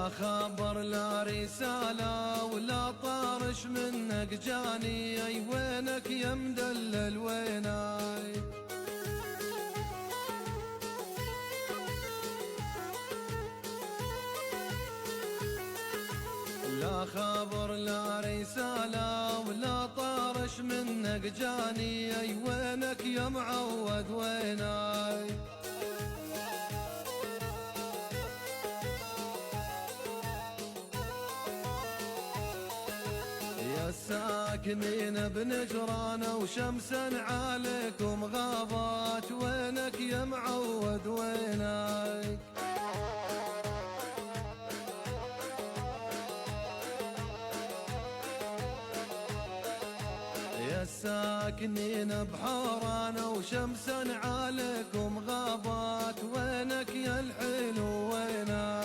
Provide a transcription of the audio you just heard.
لا خبر لا رسالة ولا طارش منك جاني، اي وينك يا مدلل ويناي؟ لا خبر لا رسالة ولا طارش منك جاني، اي وينك يا معود ويناي؟ يا الساكنين بنجران وشمسا عليكم غابات، وينك يا معود ويناي؟ يا الساكنين بحوران وشمسا عليكم غابات، وينك يا الحلو ويناي؟